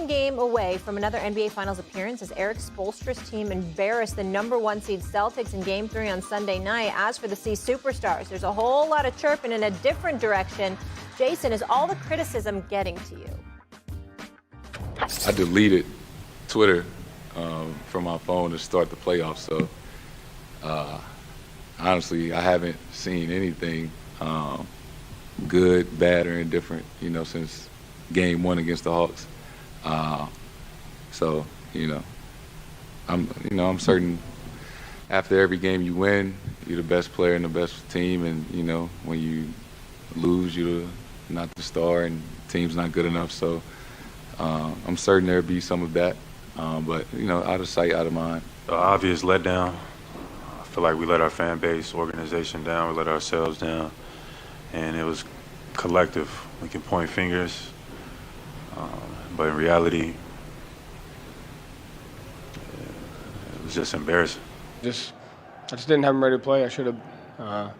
one game away from another NBA Finals appearance as Eric Spoelstra's team embarrassed the #1 seed Celtics in Game 3 on Sunday night. As for the C Superstars, there's a whole lot of chirping in a different direction. Jason, is all the criticism getting to you? I deleted Twitter from my phone to start the playoffs, so honestly, I haven't seen anything good, bad, or indifferent, since Game 1 against the Hawks. So, I'm certain after every game you win, you're the best player and the best team, and when you lose, you're not the star, and the team's not good enough. So I'm certain there'll be some of that, but out of sight, out of mind. The obvious letdown. I feel like we let our fan base, organization down, we let ourselves down, and it was collective. We can point fingers, but in reality, it was just embarrassing. I just didn't have him ready to play. I should have,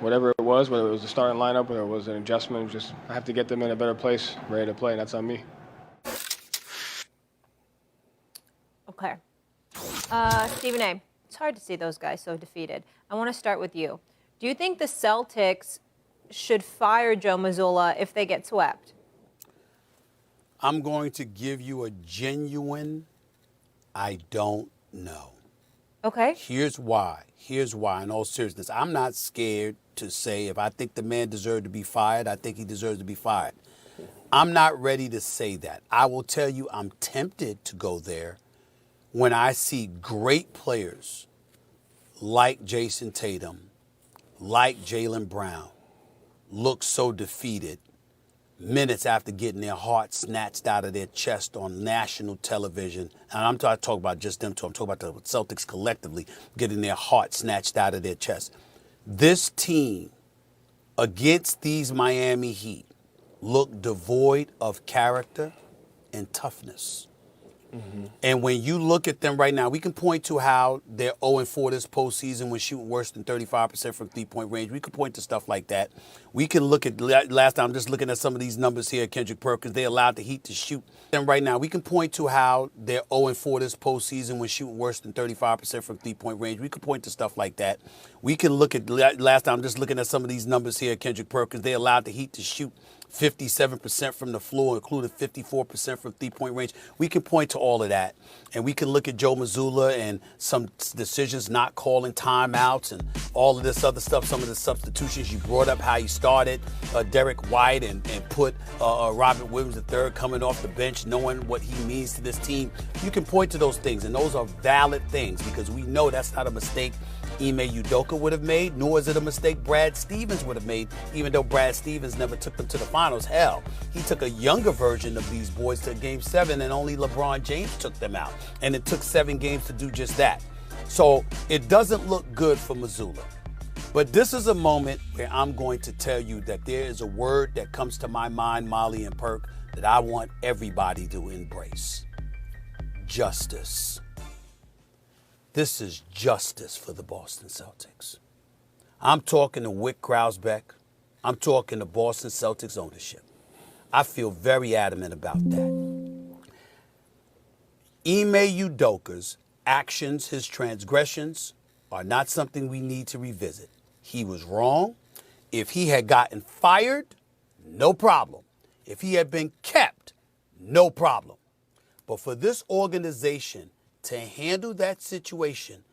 whatever it was, whether it was the starting lineup, whether it was an adjustment, I have to get them in a better place, ready to play, and that's on me. Okay. Stephen A., it's hard to see those guys so defeated. I want to start with you. Do you think the Celtics should fire Joe Mazzulla if they get swept? I'm going to give you a genuine, I don't know. Okay. Here's why. In all seriousness, I'm not scared to say if I think the man deserved to be fired, I think he deserves to be fired. I'm not ready to say that. I will tell you I'm tempted to go there when I see great players like Jason Tatum, like Jaylen Brown, look so defeated minutes after getting their heart snatched out of their chest on national television. And I'm not talking about just them two. I'm talking about the Celtics collectively getting their heart snatched out of their chest. This team against these Miami Heat looked devoid of character and toughness. Mm-hmm. And when you look at them right now, we can point to how they're 0-4 this postseason when shooting worse than 35% from three-point range. We could point to stuff like that. We can look at last time, I'm just looking at some of these numbers here, Kendrick Perkins. They allowed the Heat to shoot them right now. We can point to how they're 0-4 this postseason when shooting worse than 35% from three-point range. We could point to stuff like that. We can look at last time, I'm just looking at some of these numbers here, Kendrick Perkins. They allowed the Heat to shoot 57% from the floor, including 54% from three-point range. We can point to all of that. And we can look at Joe Mazzulla and some decisions not calling timeouts and all of this other stuff, some of the substitutions you brought up, how you started Derek White and put Robert Williams III coming off the bench, knowing what he means to this team. You can point to those things, and those are valid things because we know that's not a mistake Ime Udoka would have made, nor is it a mistake Brad Stevens would have made, even though Brad Stevens never took them to the finals. Hell, he took a younger version of these boys to Game 7, and only LeBron James took them out. And it took 7 games to do just that. So it doesn't look good for Mazzulla. But this is a moment where I'm going to tell you that there is a word that comes to my mind, Molly and Perk, that I want everybody to embrace. Justice. This is justice for the Boston Celtics. I'm talking to Wick Krausbeck. I'm talking to Boston Celtics ownership. I feel very adamant about that. Ime Udoka's actions, his transgressions, are not something we need to revisit. He was wrong. If he had gotten fired, no problem. If he had been kept, no problem. But for this organization to handle that situation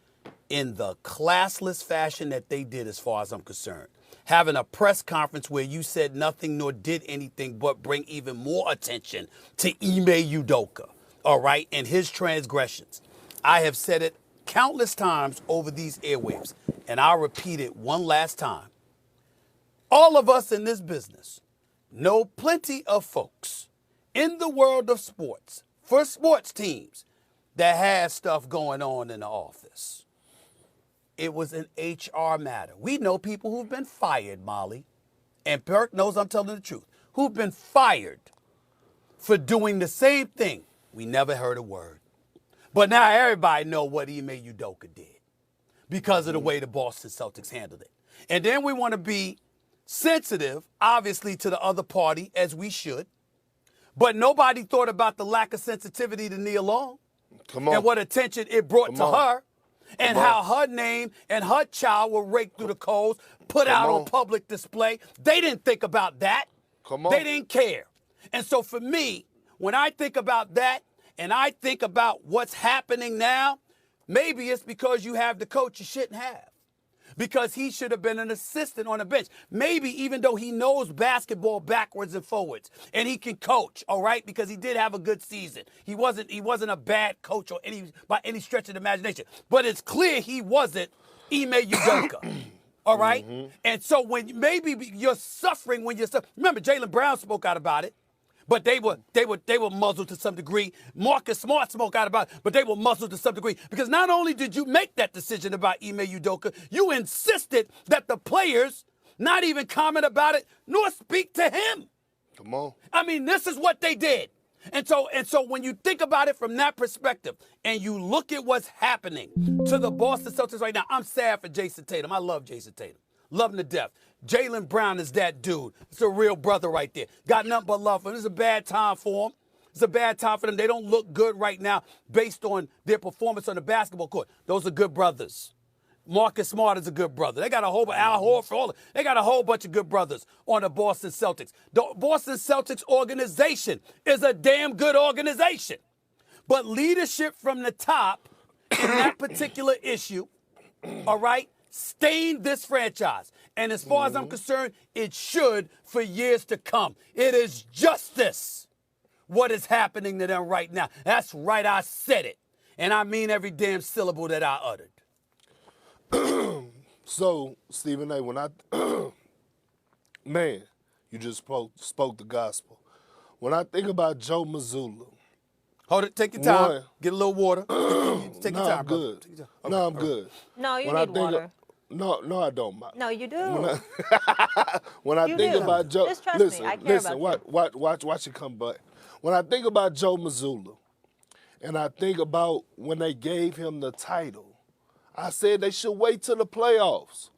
in the classless fashion that they did, as far as I'm concerned, having a press conference where you said nothing nor did anything but bring even more attention to Ime Udoka, all right, and his transgressions. I have said it countless times over these airwaves, and I'll repeat it one last time. All of us in this business know plenty of folks in the world of sports, for sports teams, that has stuff going on in the office. It was an HR matter. We know people who've been fired, Molly, and Perk knows I'm telling the truth, who've been fired for doing the same thing. We never heard a word. But now everybody know what Ime Udoka did because of the way the Boston Celtics handled it. And then we want to be sensitive, obviously, to the other party, as we should. But nobody thought about the lack of sensitivity to Nia Long. Come on. And what attention it brought Come to on. her. And Come how on. her name and her child were raked through the coals, put Come out on. on public display. They didn't think about that. Come on. They didn't care. And so for me, when I think about that and I think about what's happening now, maybe it's because you have the coach you shouldn't have. Because he should have been an assistant on the bench. Maybe even though he knows basketball backwards and forwards and he can coach, all right, because he did have a good season. He wasn't a bad coach by any stretch of the imagination. But it's clear he wasn't Ime Udoka. All right? And so when maybe you're suffering when you're suffering. Remember, Jaylen Brown spoke out about it. But they were muzzled to some degree. Marcus Smart spoke out about it, but they were muzzled to some degree. Because not only did you make that decision about Ime Udoka, you insisted that the players not even comment about it nor speak to him. Come on. I mean, this is what they did. And so when you think about it from that perspective and you look at what's happening to the Boston Celtics right now, I'm sad for Jason Tatum. I love Jason Tatum. Love him to death. Jaylen Brown is that dude. It's a real brother right there. Got nothing but love for him. It's a bad time for him. It's a bad time for them. They don't look good right now based on their performance on the basketball court. Those are good brothers. Marcus Smart is a good brother. They got a whole Al Horford. They got a whole bunch of good brothers on the Boston Celtics. The Boston Celtics organization is a damn good organization. But leadership from the top in that particular issue, all right, stained this franchise. And as far as I'm concerned, it should for years to come. It is justice what is happening to them right now. That's right, I said it. And I mean every damn syllable that I uttered. So, Stephen A., when man, you just spoke the gospel. When I think about Joe Mazzulla. Hold it, take your time. One. Get a little water. Take your time, I'm brother. good. Take your time. No, I'm good. No, you When I need think water. No, I don't. No, you do. When I You think do. about Joe, Just trust me, listen, I care listen, about watch it come back. When I think about Joe Mazzulla, and I think about when they gave him the title, I said they should wait till the playoffs.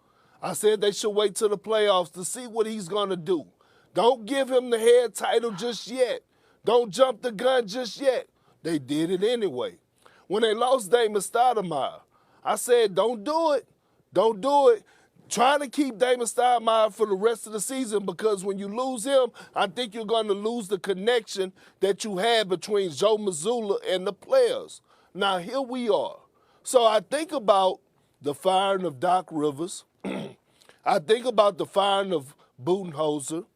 I said they should wait till the playoffs to see what he's gonna do. Don't give him the head title just yet. Don't jump the gun just yet. They did it anyway. When they lost Damon Stoudemire, I said, don't do it. Don't do it. Trying to keep Damon Stoudemire for the rest of the season because when you lose him, I think you're going to lose the connection that you had between Joe Mazzulla and the players. Now, here we are. So I think about the firing of Doc Rivers. I think about the firing of Budenholzer.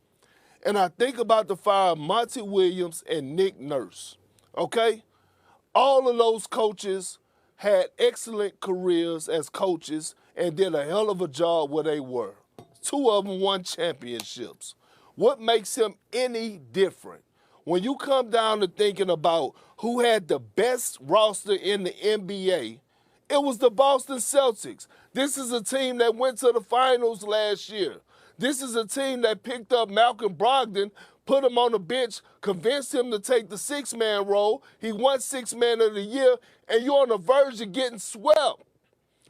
And I think about the fire of Monty Williams and Nick Nurse. Okay? All of those coaches had excellent careers as coaches and did a hell of a job where they were. Two of them won championships. What makes him any different? When you come down to thinking about who had the best roster in the NBA, it was the Boston Celtics. This is a team that went to the finals last year. This is a team that picked up Malcolm Brogdon, put him on the bench, convinced him to take the six-man role. He won six-man of the year, and you're on the verge of getting swept.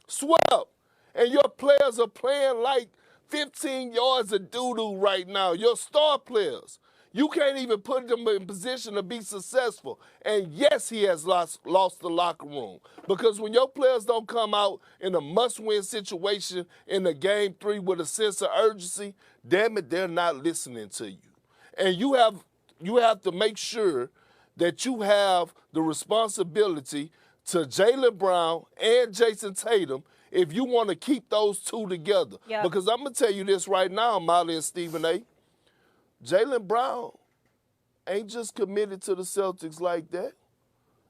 Swept. And your players are playing like 15 yards of doo-doo right now. Your star players. You can't even put them in position to be successful. And yes, he has lost the locker room. Because when your players don't come out in a must-win situation in the game 3 with a sense of urgency, damn it, they're not listening to you. And you have to make sure that you have the responsibility to Jaylen Brown and Jason Tatum if you want to keep those two together. Yep. Because I'm going to tell you this right now, Molly and Stephen A. Jaylen Brown ain't just committed to the Celtics like that.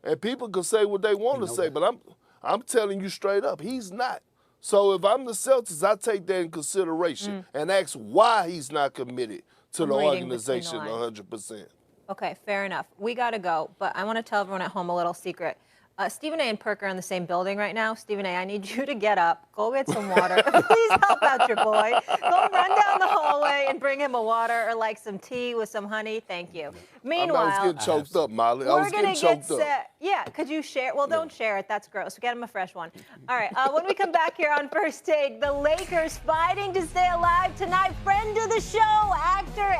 And people can say what they want to say, but I'm telling you straight up, he's not. So if I'm the Celtics, I take that in consideration and ask why he's not committed to I'm the reading between the organization lines. 100%. Okay, fair enough. We got to go, but I want to tell everyone at home a little secret. Stephen A. and Perk are in the same building right now. Stephen A., I need you to get up, go get some water. Please help out your boy. Go run down the hallway and bring him a water or like some tea with some honey. Thank you. Meanwhile, I was getting choked up, Molly. I we're was going getting to get choked up. set. Yeah, could you share? Well, don't share it. That's gross. Get him a fresh one. All right, when we come back here on First Take, the Lakers fighting to stay alive tonight. Friend of the show, actor